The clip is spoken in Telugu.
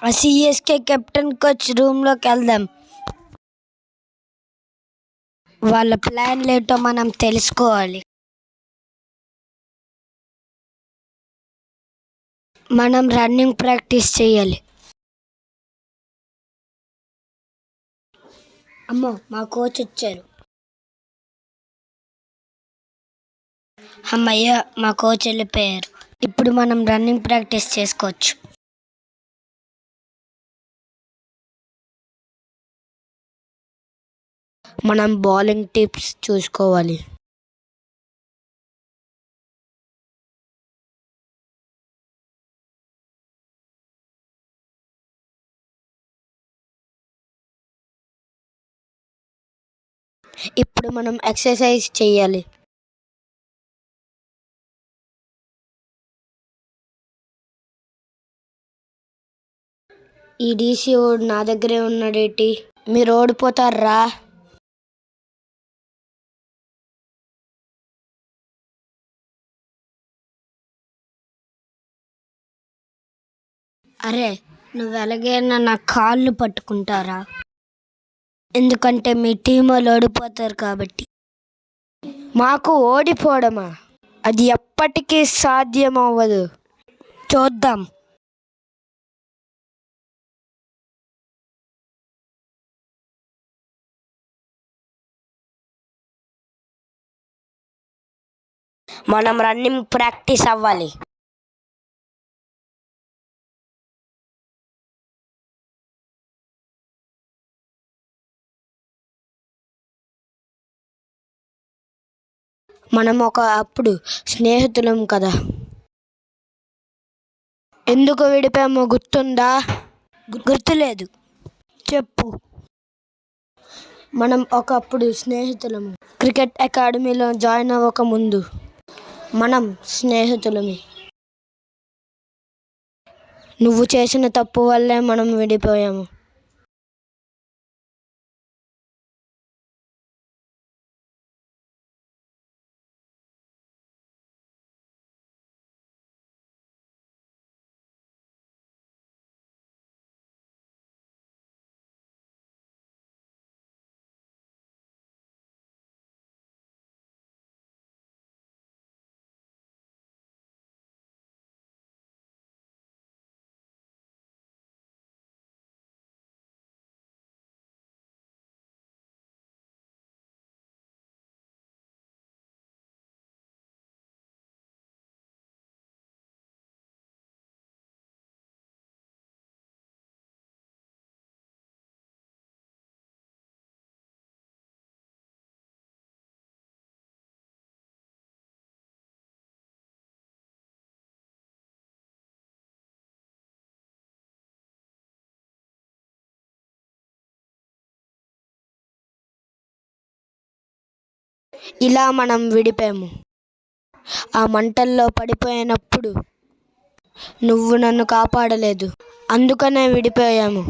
ఆ సిఎస్కే కెప్టెన్ కోచ్ రూమ్లోకి వెళ్దాం. వాళ్ళ ప్లాన్లు ఏంటో మనం తెలుసుకోవాలి. మనం రన్నింగ్ ప్రాక్టీస్ చేయాలి. అమ్మో, మా కోచ్ వచ్చారు. అమ్మయ్య, మా కోచ్ వెళ్ళిపోయారు. ఇప్పుడు మనం రన్నింగ్ ప్రాక్టీస్ చేసుకోవచ్చు. మనం బౌలింగ్ టిప్స్ చూసుకోవాలి. ఇప్పుడు మనం ఎక్సర్సైజ్ చేయాలి. ఈ డీసీ ఓడు నా దగ్గరే ఉన్నాడేటి? మీరు ఓడిపోతారా? అరే, నువ్వు ఎలాగైనా నా కాళ్ళు పట్టుకుంటారా? ఎందుకంటే మీ టీం వాళ్ళు ఓడిపోతారు కాబట్టి. మాకు ఓడిపోవడమా? అది ఎప్పటికీ సాధ్యం అవ్వదు. చూద్దాం. మనం రన్నింగ్ ప్రాక్టీస్ అవ్వాలి. మనం అప్పుడు స్నేహితులం కదా. ఎందుకు విడిపామో గుర్తుందా? గుర్తులేదు, చెప్పు. మనం ఒకప్పుడు స్నేహితులము. క్రికెట్ అకాడమీలో జాయిన్ అవ్వక ముందు మనం స్నేహితులమే. నువ్వు చేసిన తప్పు వల్లే మనం విడిపోయాము. ఇలా మనం విడిపాము. ఆ మంటల్లో పడిపోయినప్పుడు నువ్వు నన్ను కాపాడలేదు, అందుకనే విడిపోయాము.